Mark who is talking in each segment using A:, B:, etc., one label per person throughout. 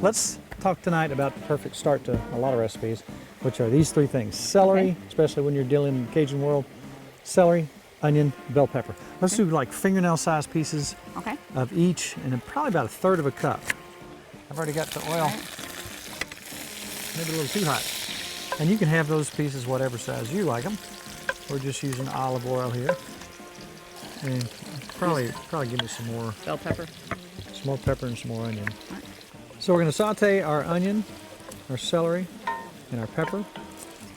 A: Let's talk tonight about the perfect start to a lot of recipes, which are these three things. Celery, especially when you're dealing in the Cajun world. Celery, onion, bell pepper. Let's do like fingernail-sized pieces of each, and then probably about 1/3 of a cup. I've already got the oil, maybe a little too hot. And you can have those pieces whatever size you like them. We're just using olive oil here. And probably give me some more
B: bell pepper.
A: Some more pepper and some more onion. So we're going to saute our onion, our celery, and our pepper.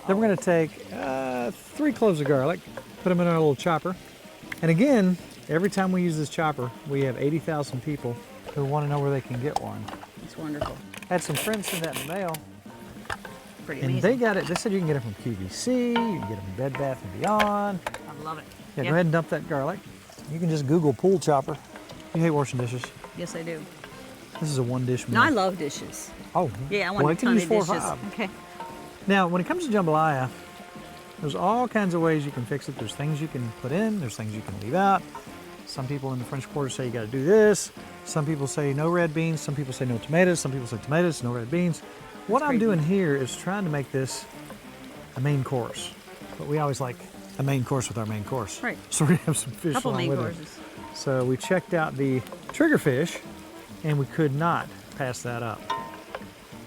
A: Then we're going to take 3 cloves of garlic, put them in our little chopper. And again, every time we use this chopper, we have 80,000 people who want to know where they can get one.
B: It's wonderful.
A: Had some friends send that in the mail.
B: Pretty
A: and
B: amazing.
A: they said you can get it from QVC, you can get it from Bed Bath & Beyond.
B: I love it.
A: Yeah, go ahead and dump that garlic. You can just Google pool chopper. You hate washing dishes.
B: Yes, I do.
A: This is a one-dish meal.
B: No, I love dishes.
A: Oh,
B: yeah, I want a ton of dishes. Okay.
A: Now, when it comes to jambalaya, there's all kinds of ways you can fix it. There's things you can put in. There's things you can leave out. Some people in the French Quarter say you got to do this. Some people say no red beans. Some people say no tomatoes. Some people say tomatoes, no red beans. What I'm doing here is trying to make this a main course. But we always like a main course with our main course.
B: Right.
A: So we're going to have some fish
B: Couple
A: along
B: main
A: with
B: courses.
A: it. So we checked out the trigger fish, and we could not pass that up.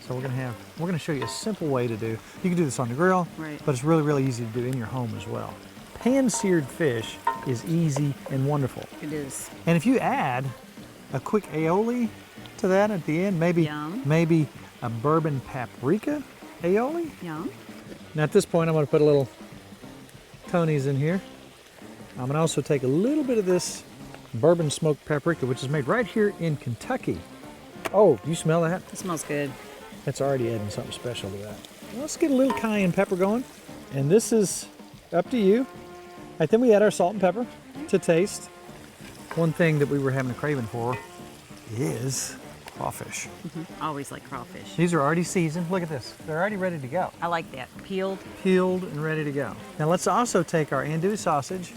A: So we're going to show you a simple way to do. You can do this on the grill, but it's really, really easy to do in your home as well. Pan-seared fish is easy and wonderful.
B: It is.
A: And if you add a quick aioli to that at the end, maybe a bourbon paprika aioli.
B: Yum.
A: Now at this point, I'm going to put a little Tony's in here. I'm going to also take a little bit of this bourbon smoked paprika, which is made right here in Kentucky. Oh, do you smell that?
B: It smells good.
A: That's already adding something special to that. Let's get a little cayenne pepper going. And this is up to you. Right, then we add our salt and pepper to taste. One thing that we were having a craving for is crawfish.
B: Always like crawfish.
A: These are already seasoned. Look at this. They're already ready to go.
B: I like that. Peeled.
A: Peeled and ready to go. Now let's also take our andouille sausage.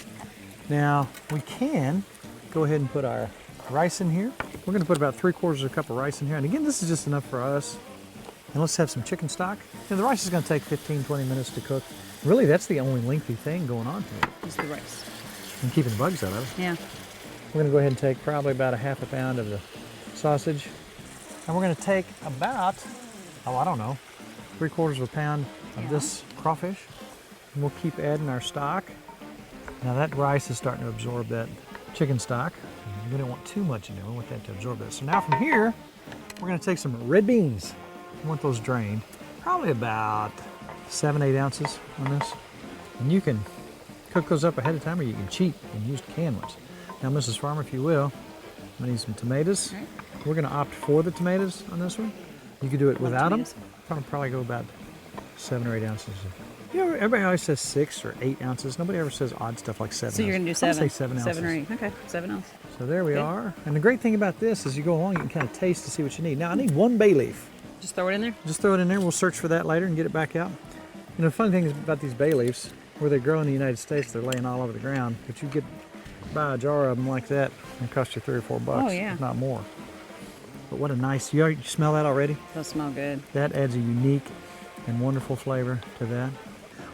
A: Now we can go ahead and put our rice in here. We're going to put about 3/4 of a cup of rice in here. And again, this is just enough for us. And let's have some chicken stock. Now the rice is going to take 15-20 minutes to cook. Really, that's the only lengthy thing going on here.
B: Just the rice.
A: And keeping the bugs out of it.
B: Yeah.
A: We're going to go ahead and take probably about 1/2 pound of the sausage. And we're going to take about, I don't know, 3/4 pound of this crawfish. And we'll keep adding our stock. Now that rice is starting to absorb that chicken stock. We don't want too much in there. We want that to absorb that. So now from here, we're going to take some red beans. We want those drained. Probably about 7-8 ounces on this. And you can cook those up ahead of time, or you can cheat and use canned ones. Now, Mrs. Farmer, if you will, I'm going to need some tomatoes.
B: Right.
A: We're going to opt for the tomatoes on this one. You could do it without them. Probably go about 7 or 8 ounces. You know, everybody always says 6 or 8 ounces. Nobody ever says odd stuff like 7.
B: So you're going to do 7?
A: I'm gonna say 7 ounces.
B: 7 or 8. Okay, 7 ounces.
A: So there we are. And the great thing about this is you go along, you can kind of taste to see what you need. Now I need 1 bay leaf.
B: Just throw it in there?
A: Just throw it in there. We'll search for that later and get it back out. You know, the funny thing is about these bay leaves, where they grow in the United States, they're laying all over the ground. But you get buy a jar of them like that, and it costs you $3 or $4, if not more. But what a nice, you smell that already?
B: Those smell good.
A: That adds a unique and wonderful flavor to that.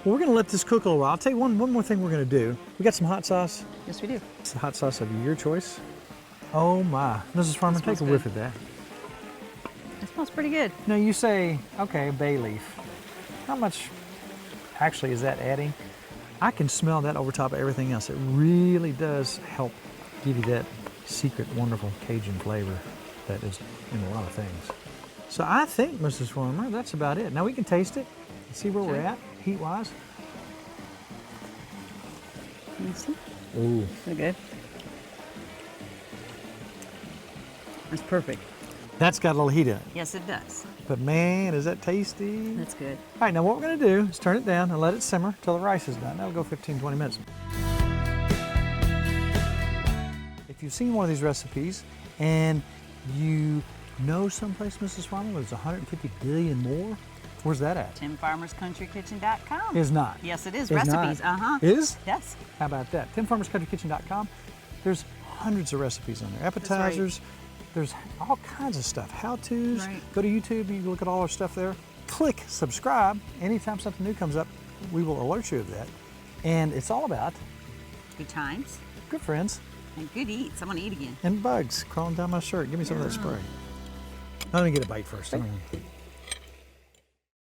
A: Well, we're going to let this cook a little while. I'll tell you one more thing we're going to do. We got some hot sauce.
B: Yes, we do.
A: It's the hot sauce of your choice. Oh my. Mrs. Farmer, take a whiff of that.
B: It smells pretty good.
A: Now you say, okay, bay leaf. How much actually is that adding? I can smell that over top of everything else. It really does help give you that secret, wonderful Cajun flavor that is in a lot of things. So I think, Mrs. Farmer, that's about it. Now we can taste it and see where we're at, heat-wise. Ooh.
B: Pretty good. That's perfect.
A: That's got a little heat in it.
B: Yes, it does.
A: But man, is that tasty.
B: That's good.
A: All right, now what we're going to do is turn it down and let it simmer till the rice is done. That'll go 15-20 minutes. If you've seen one of these recipes and you know someplace, Mrs. Farmer, where there's 150 billion more, where's that at?
B: TimFarmersCountryKitchen.com.
A: Is not.
B: Yes, it is.
A: Is
B: Recipes.
A: not. Is?
B: Yes.
A: How about that? TimFarmersCountryKitchen.com. There's hundreds of recipes on there. Appetizers, There's all kinds of stuff, how-tos.
B: Right.
A: Go to YouTube, you can look at all our stuff there. Click subscribe. Anytime something new comes up, we will alert you of that. And it's all about
B: Good times
A: good friends
B: and good eats. I'm gonna eat again.
A: and bugs crawling down my shirt. Give me some of that spray. Let me get a bite first.